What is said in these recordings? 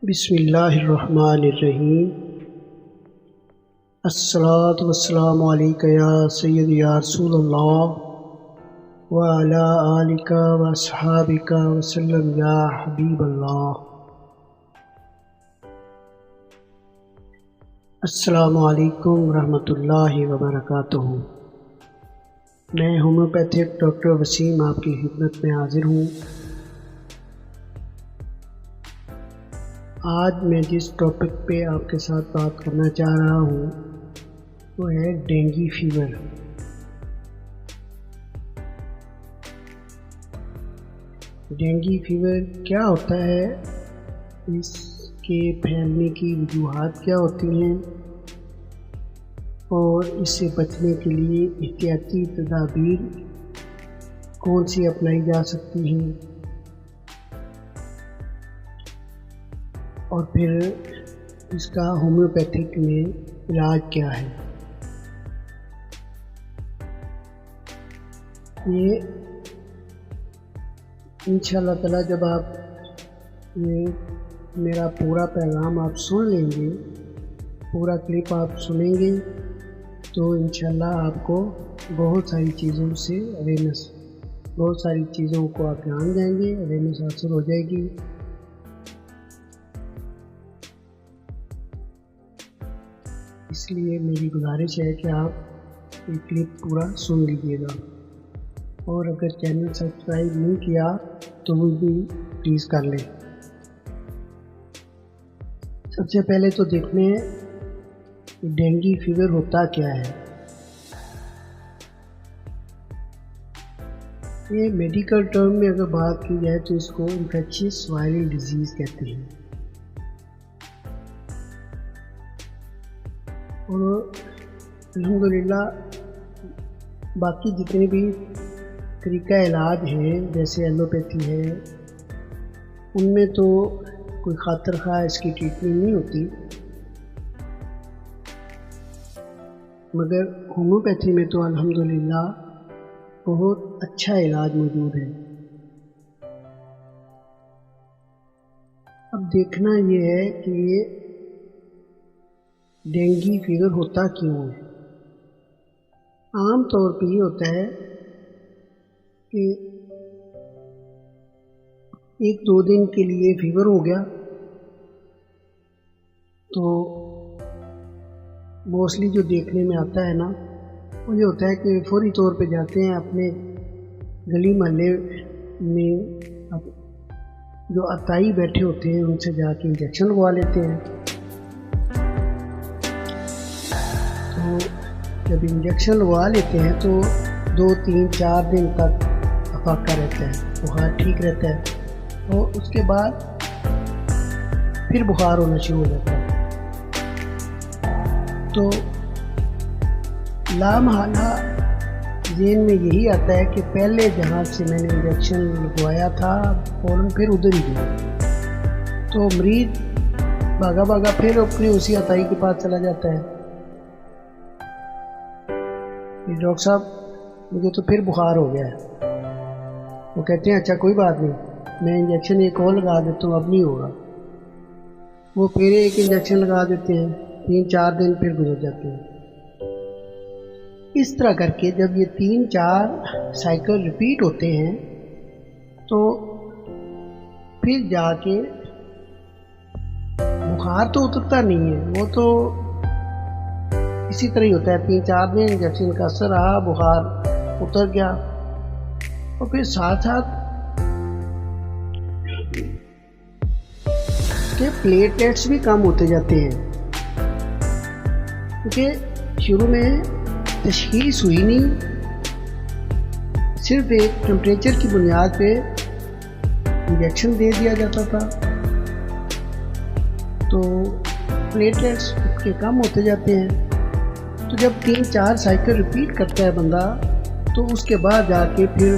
بسم اللہ الرحمن الرحیم۔ الصلاۃ والسلام علیک یا سیدی یا رسول اللہ وعلی آلک واصحابک وسلم یا حبیب اللہ۔ السلام علیکم ورحمۃ اللہ وبرکاتہ۔ میں ہومیوپیتھک ڈاکٹر وسیم آپ کی خدمت میں حاضر ہوں۔ آج میں جس ٹاپک پہ آپ کے ساتھ بات کرنا چاہ رہا ہوں وہ ہے ڈینگی فیور۔ ڈینگی فیور کیا ہوتا ہے، اس کے پھیلنے کی وجوہات کیا ہوتی ہیں اور اس سے بچنے کے لیے احتیاطی تدابیر کون سی اپنائی جا سکتی ہیں، اور پھر اس کا ہومیوپیتھک میں علاج کیا ہے۔ یہ انشاءاللہ تعالی جب آپ یہ میرا پورا پیغام آپ سن لیں گے، پورا کلپ آپ سنیں گے، تو انشاءاللہ آپ کو بہت ساری چیزوں سے بہت ساری چیزوں کو آپ جان جائیں گے، اویئرنیس حاصل ہو جائے گی۔ اس لیے میری گزارش ہے کہ آپ یہ کلپ پورا سن لیجیے گا، اور اگر چینل سبسکرائب نہیں کیا تو وہ بھی پلیز کر لیں۔ سب سے پہلے تو دیکھنے کہ ڈینگی فیور ہوتا کیا ہے۔ یہ میڈیکل ٹرم میں اگر بات کی جائے تو اس کو انفیکشس وائرل ڈیزیز کہتے ہیں، اور الحمدللہ باقی جتنے بھی طریقہ علاج ہیں جیسے ایلوپیتھی ہے، ان میں تو کوئی خاطر خواہ اس کی ٹریٹمنٹ نہیں ہوتی، مگر ہومیوپیتھی میں تو الحمدللہ بہت اچھا علاج موجود ہے۔ اب دیکھنا یہ ہے کہ یہ ڈینگی فیور ہوتا کیوں ہے۔ عام طور پہ یہ ہوتا ہے کہ ایک دو دن کے لیے فیور ہو گیا تو موسٹلی جو دیکھنے میں آتا ہے نا، وہ یہ ہوتا ہے کہ فوری طور پہ جاتے ہیں اپنے گلی محلے میں جو عطائی بیٹھے ہوتے ہیں ان سے جا کے انجیکشن لگوا لیتے ہیں۔ تو جب انجیکشن لگوا لیتے ہیں تو 2-3-4 دن تک افاقہ رہتا ہے، بخار ٹھیک رہتا ہے، اور اس کے بعد پھر بخار ہونا شروع ہو جاتا ہے۔ تو لامحالہ ذہن میں یہی آتا ہے کہ پہلے جہاں سے میں نے انجیکشن لگوایا تھا فوراً پھر ادھر ہی گیا، تو مریض بھاگا پھر اپنی اسی عطائی کے پاس چلا جاتا ہے کہ ڈاکٹر صاحب مجھے تو پھر بخار ہو گیا ہے۔ وہ کہتے ہیں اچھا کوئی بات نہیں، میں انجیکشن ایک اور لگا دیتا ہوں، اب نہیں ہوگا۔ وہ پھر ایک انجیکشن لگا دیتے ہیں، 3-4 دن پھر گزر جاتے ہیں۔ اس طرح کر کے جب یہ 3-4 سائیکل ریپیٹ ہوتے ہیں تو پھر جا کے بخار تو اترتا نہیں ہے، وہ تو اسی طرح ہی ہوتا ہے، 3-4 دن انجیکشن کا اثر رہا، بخار اتر گیا، اور پھر ساتھ کے پلیٹلیٹس بھی کم ہوتے جاتے ہیں، کیونکہ شروع میں تشخیص ہوئی نہیں، صرف ایک ٹمپریچر کی بنیاد پہ انجیکشن دے دیا جاتا تھا، تو پلیٹلیٹس کے کم ہوتے جاتے ہیں۔ تو جب 3-4 سائیکل ریپیٹ کرتا ہے بندہ تو اس کے بعد جا کے پھر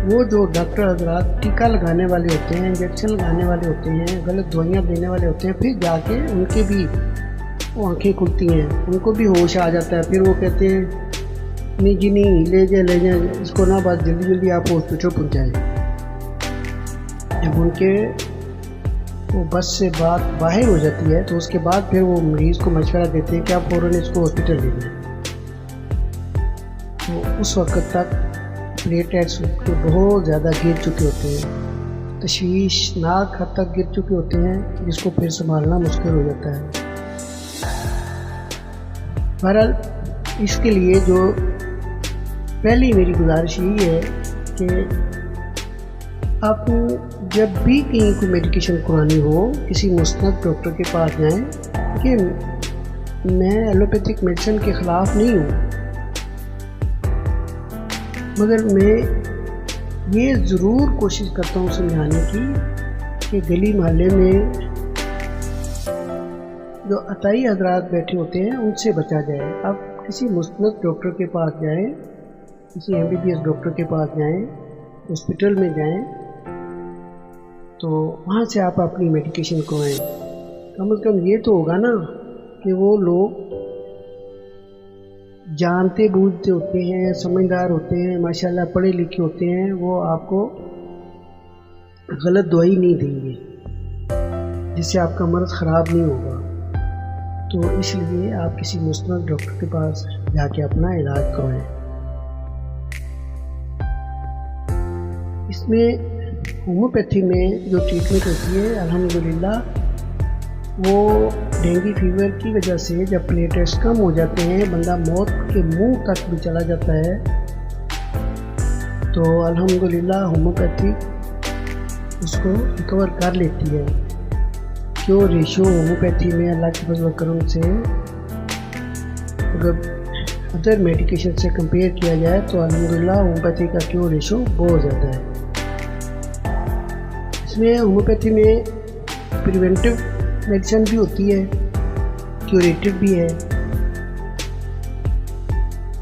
وہ جو ڈاکٹر حضرات ٹیکہ لگانے والے ہوتے ہیں، انجیکشن لگانے والے ہوتے ہیں، غلط دوائیاں دینے والے ہوتے ہیں، پھر جا کے ان کے بھی وہ آنکھیں کھلتی ہیں، ان کو بھی ہوش آ جاتا ہے، پھر وہ کہتے ہیں نہیں جی نہیں، لے جائیں اس کو نا، بس جلدی آپ ہاسپٹل پہنچائیں۔ جب ان کے وہ بس سے بات باہر ہو جاتی ہے تو اس کے بعد پھر وہ مریض کو مشورہ دیتے ہیں کہ آپ فوراً اس کو ہاسپٹل لے جائیں. تو اس وقت تک پلیٹلیٹس کے بہت زیادہ گر چکے ہوتے ہیں، تشویشناک حد تک گر چکے ہوتے ہیں، جس کو پھر سنبھالنا مشکل ہو جاتا ہے. بہرحال اس کے لیے جو پہلی میری گزارش یہی ہے کہ آپ جب بھی کہیں کوئی میڈیکیشن کرانی ہو کسی مستند ڈاکٹر کے پاس جائیں. کہ میں ایلوپیتھک میڈیسن کے خلاف نہیں ہوں، مگر میں یہ ضرور کوشش کرتا ہوں سمجھانے کی کہ گلی محلے میں جو عطائی حضرات بیٹھے ہوتے ہیں ان سے بچا جائے. آپ کسی مستند ڈاکٹر کے پاس جائیں، کسی MBBS ڈاکٹر کے پاس جائیں، ہاسپٹل میں جائیں تو وہاں سے آپ اپنی میڈیکیشن کروائیں. کم از کم یہ تو ہوگا نا کہ وہ لوگ جانتے بوجھتے ہوتے ہیں، سمجھدار ہوتے ہیں، ماشاءاللہ پڑھے لکھے ہوتے ہیں، وہ آپ کو غلط دوائی نہیں دیں گے جس سے آپ کا مرض خراب نہیں ہوگا. تو اس لیے آپ کسی مستند ڈاکٹر کے پاس جا کے اپنا علاج کروائیں. اس میں ہومیوپیتھی میں جو ٹریٹمنٹ ہوتی ہے الحمدللہ وہ ڈینگی فیور کی وجہ سے جب پلیٹلیٹس کم ہو جاتے ہیں، بندہ موت کے منہ تک بھی چلا جاتا ہے، تو الحمدللہ ہومیوپیتھی اس کو ریکور کر لیتی ہے. کیور ریشو ہومیوپیتھی میں اللہ کے فضل و کرم سے اگر ادر میڈیکیشن سے کمپیئر کیا جائے تو الحمدللہ ہومیوپیتھی کا کیور ریشو بہت زیادہ ہے. اس میں ہومیوپیتھی میں پریونٹیو میڈیسن بھی ہوتی ہے، کیوریٹو بھی ہے.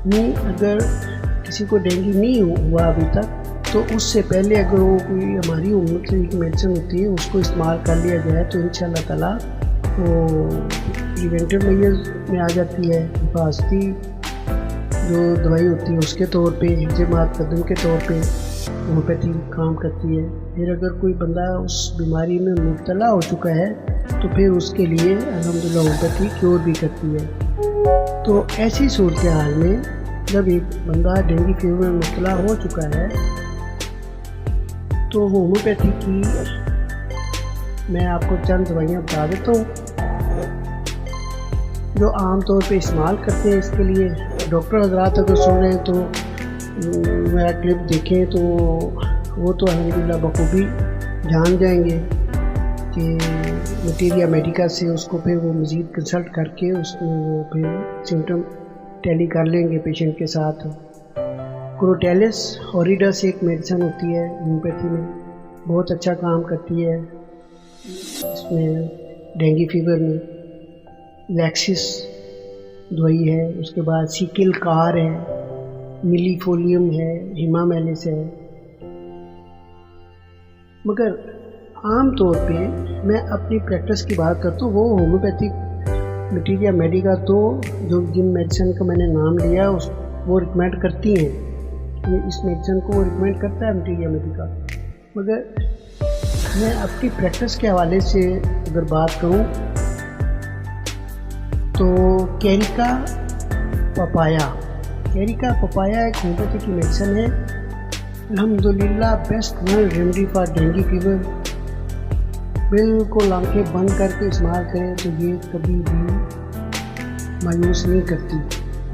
نہیں اگر کسی کو ڈینگی نہیں ہوا ابھی تک تو اس سے پہلے اگر وہ کوئی ہماری ہومیوپیتھی کی میڈیسن ہوتی ہے اس کو استعمال کر لیا جائے تو انشاءاللہ تعالیٰ وہ پریونٹیو میئرز میں آ جاتی ہے. حفاظتی جو دوائی ہوتی ہے اس کے طور پہ، حفظ مقدم کے طور پہ ہومیوپیتھی کام کرتی ہے. پھر اگر کوئی بندہ اس بیماری میں مبتلا ہو چکا ہے تو پھر اس کے لیے الحمدللہ ہومیوپیتھی کیور بھی کرتی ہے. تو ایسی صورتحال میں جب ایک بندہ ڈینگی فیور میں مبتلا ہو چکا ہے تو ہومیوپیتھی کی میں آپ کو چند دوائیاں بتا دیتا ہوں جو عام طور پہ استعمال کرتے ہیں. اس کے لیے ڈاکٹر حضرات اگر سن رہے ہیں تو میرا کلپ دیکھیں تو وہ تو الحمدللہ بخوبی جان جائیں گے کہ مٹیریا میڈیکا سے اس کو پھر وہ مزید کنسلٹ کر کے اس کو وہ پھر سمٹم ٹیلی کر لیں گے پیشنٹ کے ساتھ. کروٹیلس اوریڈس ایک میڈیسن ہوتی ہے ہومیوپیتھی میں، بہت اچھا کام کرتی ہے اس میں ڈینگی فیور میں. لیکسس دوائی ہے، اس کے بعد سیکل کار ہے، ملی فولیم ہے، ہیمامیلس ہے. مگر عام طور پہ میں اپنی پریکٹس کی بات کرتا ہوں وہ ہومیوپیتھک مٹیریا میڈیکا تو جو جن میڈیسن کا میں نے نام لیا وہ ریکمینڈ کرتی ہیں، اس میڈیسن کو وہ ریکمینڈ کرتا ہے مٹیریا میڈیکا. مگر میں اپنی پریکٹس کے حوالے سے اگر بات کروں تو کیریکا پپایا ایک ہومیوپیتھی کی میڈیسن ہے، الحمدللہ best remedy for dengue fever. بالکل آنکھیں بند کر کے استعمال کریں تو یہ کبھی بھی مایوس نہیں کرتی.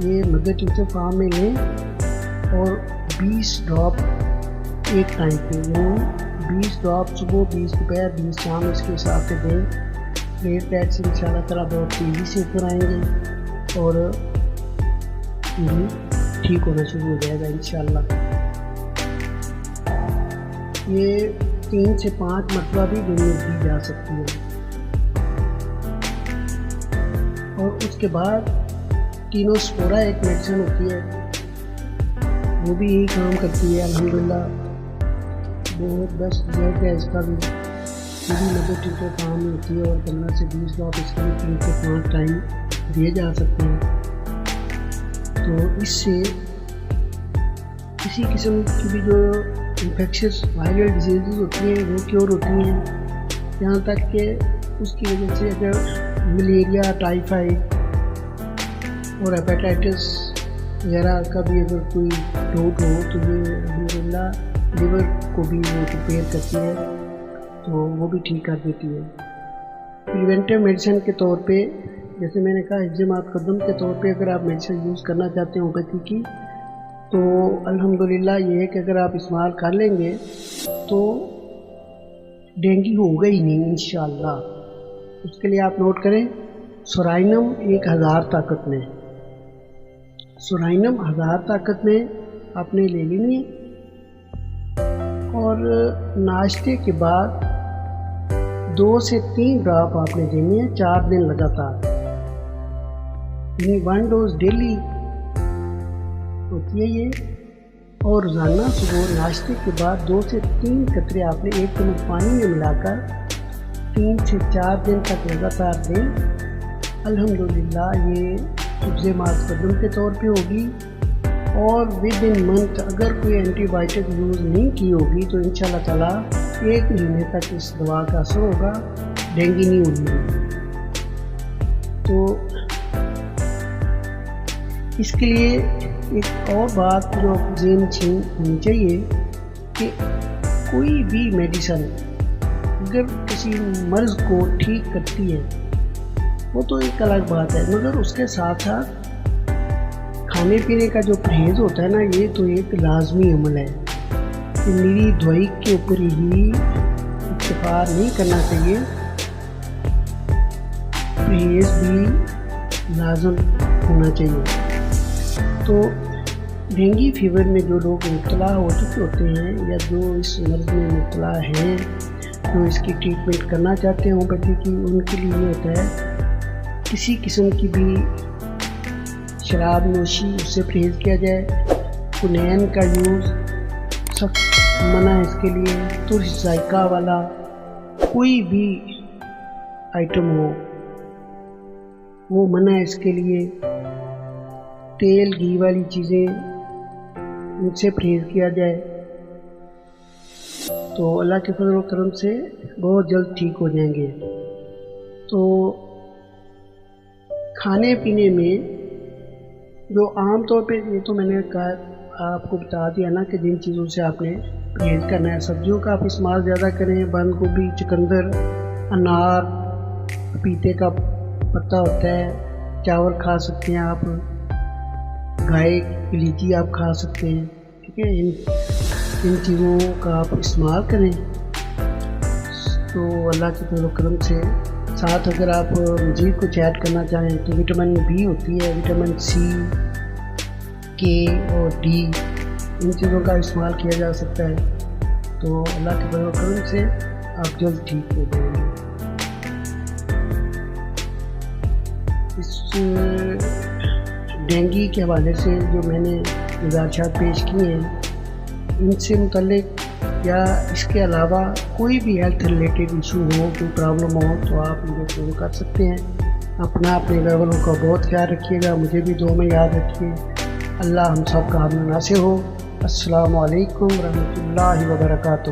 یہ مدر ٹیچر فارم میں لیں اور 20 ڈراپ ایک ٹائم پہ، وہ 20 ڈراپ صبح، 20 دوپہر، 20 شام اس کے حساب سے دیں. پلیٹلیٹس ان شاء اللہ تعالیٰ بہت تیزی سے اوپر آئیں گے اور ٹھیک ہونا شروع ہو جائے گا انشاءاللہ. یہ 3 سے 5 مرتبہ بھی دن میں دی جا سکتی ہے. اور اس کے بعد ٹینوسپورا ایک میڈیسن ہوتی ہے، وہ بھی یہی کام کرتی ہے الحمدللہ. بہت بیسٹ ریزلٹ ہے اس کا بھی. یہ بھی مدر ٹیچر کام میں ہوتی ہے اور 15 سے 20 ڈراپ اس کے بھی 3 سے 5 ٹائم دیے جا سکتے ہیں. تو اس سے کسی قسم کی بھی جو انفیکشس وائرل ڈیزیزز ہوتی ہیں وہ کیور ہوتی ہیں. یہاں تک کہ اس کی وجہ سے اگر ملیریا، ٹائیفائڈ اور ہیپیٹائٹس وغیرہ کا بھی اگر کوئی ڈاؤٹ ہو تو یہ الحمدللہ لیور کو بھی وہ پریپیئر کرتی ہے، تو وہ بھی ٹھیک کر دیتی ہے۔ پریونٹیو میڈیسن کے طور پہ جیسے میں نے کہا حفظ ما تقدم کے طور پہ اگر آپ میڈیسن یوز کرنا چاہتے ہیں ہومیوپیتھی کی تو الحمدللہ یہ ہے کہ اگر آپ استعمال کر لیں گے تو ڈینگی ہوگا ہی نہیں انشاءاللہ۔ اس کے لیے آپ نوٹ کریں سورائنم 1000 طاقت میں، سورائنم 1000 طاقت میں آپ نے لے لینی ہے، اور ناشتے کے بعد 2 سے 3 ڈراپ آپ نے دینی ہے 4 دن لگاتار، یعنی 1 ڈوز ڈیلی ہوتی ہے یہ، اور روزانہ صبح ناشتے کے بعد 2 سے 3 قطرے آپ نے 1 چمچ پانی میں ملا کر 3 سے 4 دن تک لگاتار دیں۔ الحمدللہ یہ حفظ ما تقدم کے طور پہ ہوگی، اور ود ان منتھ اگر کوئی اینٹی بائیوٹک یوز نہیں کی ہوگی تو انشاءاللہ تعالیٰ 1 مہینے تک اس دوا کا اثر ہوگا، ڈینگی نہیں ہوگی۔ تو اس کے لیے ایک اور بات جو ذہن نشین ہونی چاہیے کہ کوئی بھی میڈیسن اگر کسی مرض کو ٹھیک کرتی ہے وہ تو ایک الگ بات ہے، مگر اس کے ساتھ ساتھ کھانے پینے کا جو پرہیز ہوتا ہے نا، یہ تو ایک لازمی عمل ہے کہ میری دوائی کے اوپر ہی اکتفا نہیں کرنا چاہیے، پرہیز بھی لازم ہونا چاہیے۔ تو ڈینگی فیور میں جو لوگ مبتلا ہو چکے ہوتے ہیں یا جو اس مرض میں مبتلا ہیں، جو اس کی ٹریٹمنٹ کرنا چاہتے ہیں ہومیوپیتھی کی، ان کے لیے یہ ہوتا ہے کسی قسم کی بھی شراب نوشی اس سے پرہیز کیا جائے، کنین کا یوز سخت منع ہے اس کے لیے، ترش ذائقہ والا کوئی بھی آئٹم ہو وہ منع ہے اس کے لیے، تیل گھی والی چیزیں ان سے پرہیز کیا جائے، تو اللہ کے فضل و کرم سے بہت جلد ٹھیک ہو جائیں گے۔ تو کھانے پینے میں جو عام طور پہ یہ تو میں نے کہا آپ کو بتا دیا نا کہ جن چیزوں سے آپ نے پرہیز کرنا ہے، سبزیوں کا آپ استعمال زیادہ کریں، بند گوبھی، چقندر، انار، پپیتے کا پتا ہوتا ہے، چاول کھا سکتے ہیں آپ، گائے کی لیچی آپ کھا سکتے ہیں، ٹھیک ہے، ان چیزوں کا آپ استعمال کریں۔ تو اللہ کے فضل و کرم سے ساتھ اگر آپ مزید کچھ ایڈ کرنا چاہیں تو وٹامن بی ہوتی ہے، وٹامن سی، کے اور ڈی، ان چیزوں کا استعمال کیا جا سکتا ہے، تو اللہ کے فضل و کرم سے آپ جلد ٹھیک ہو جائیں گے۔ اس ڈینگی کے حوالے سے جو میں نے گزارشات پیش کی ہیں، ان سے متعلق یا اس کے علاوہ کوئی بھی ہیلتھ ریلیٹڈ ایشو ہو، کوئی پرابلم ہو تو آپ مجھے فون کر سکتے ہیں۔ اپنے گھر والوں کا بہت خیال رکھیے گا، مجھے بھی دعا میں یاد رکھیے۔ اللہ ہم سب کا حامل ناصر ہو۔ السلام علیکم ورحمۃ اللہ وبرکاتہ۔